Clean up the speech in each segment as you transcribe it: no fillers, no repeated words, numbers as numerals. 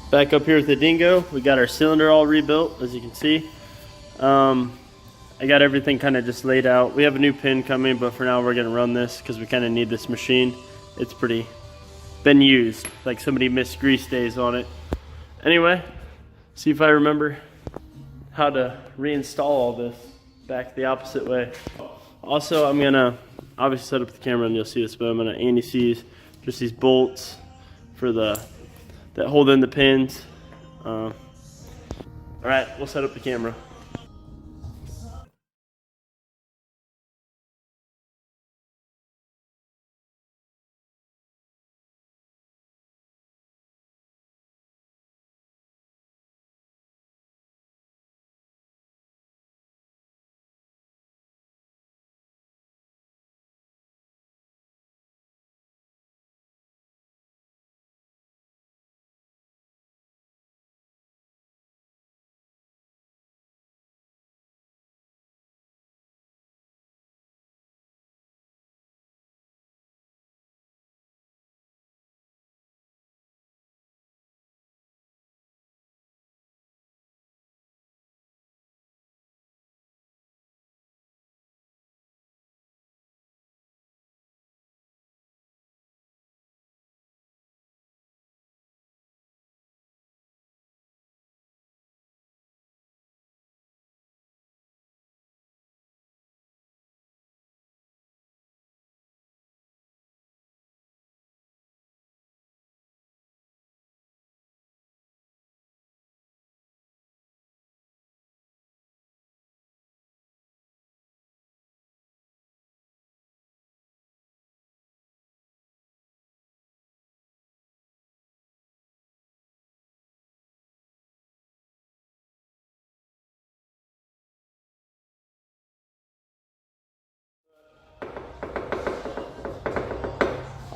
Back up here with the Dingo, we got our cylinder all rebuilt, as you can see. I got everything kind of just laid out. We have a new pin coming, but for now we're gonna run this because we kind of need this machine. It's pretty been used, like somebody missed grease days on it. Anyway, see if I remember how to reinstall all this back the opposite way. Also, I'm gonna obviously set up the camera and you'll see this, but I'm gonna anti-seize just these bolts for that hold in the pins. All right, we'll set up the camera.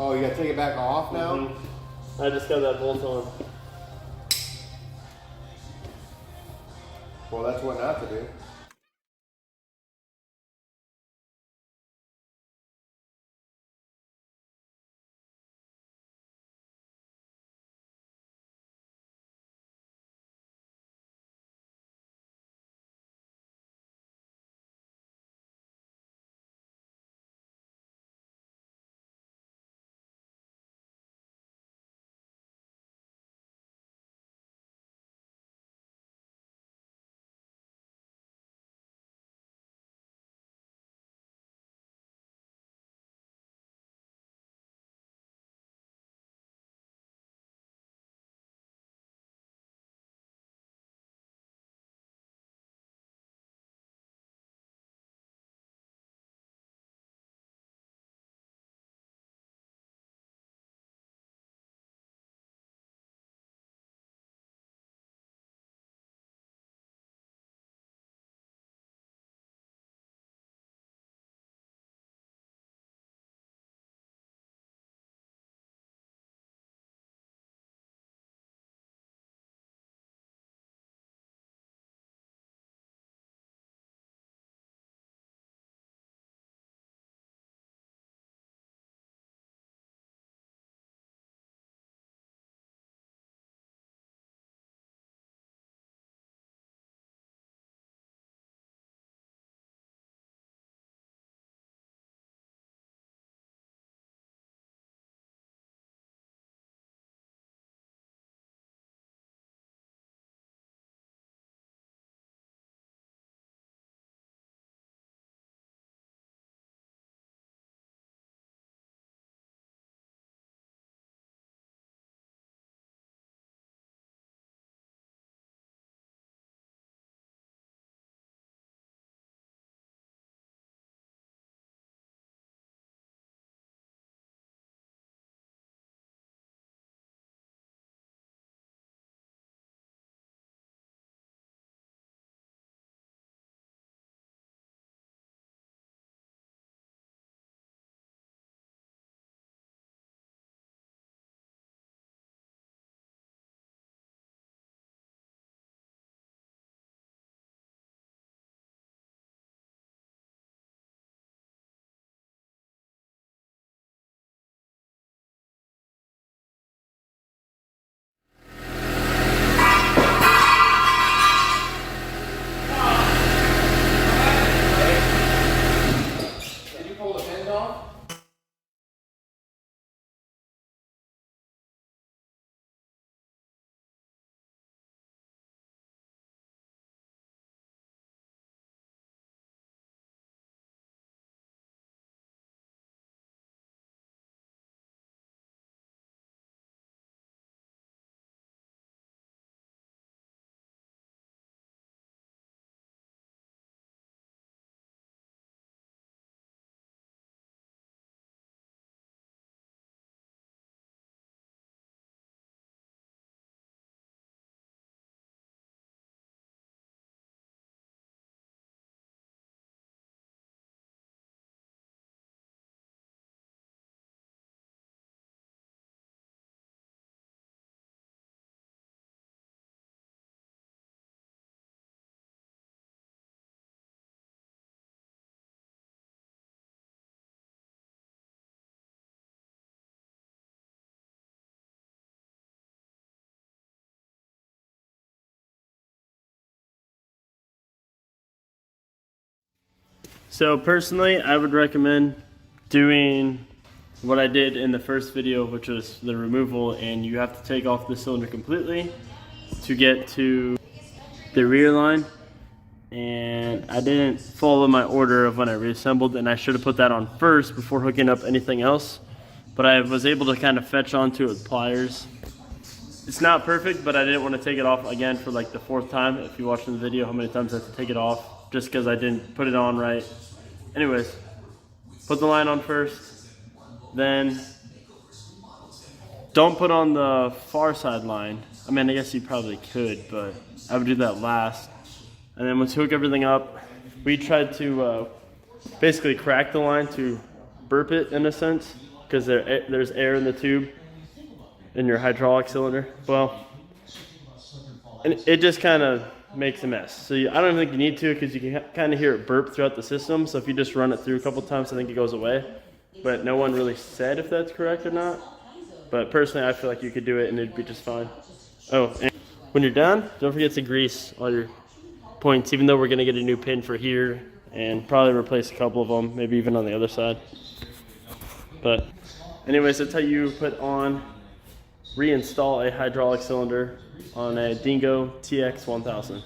Oh, you gotta take it back off now? I just got that bolt on. Well, that's what not to do. So personally, I would recommend doing what I did in the first video, which was the removal, and you have to take off the cylinder completely to get to the rear line. And I didn't follow my order of when I reassembled, and I should have put that on first before hooking up anything else. But I was able to kind of fetch onto it with pliers. It's not perfect, but I didn't want to take it off again for like the 4th time. If you watch the video, how many times I have to take it off just because I didn't put it on right. Anyways, put the line on first, then don't put on the far side line. I mean, I guess you probably could, but I would do that last. And then once you hook everything up, we tried to basically crack the line to burp it in a sense, because there's air in the tube in your hydraulic cylinder. Well, and it just kind of makes a mess. So I don't even think you need to, because you can kind of hear it burp throughout the system. So if you just run it through a couple times, I think it goes away. But no one really said if that's correct or not. But personally, I feel like you could do it and it'd be just fine. Oh, and when you're done, don't forget to grease all your points, even though we're gonna get a new pin for here and probably replace a couple of them, maybe even on the other side. But anyways, that's how you reinstall a hydraulic cylinder on a Dingo TX1000.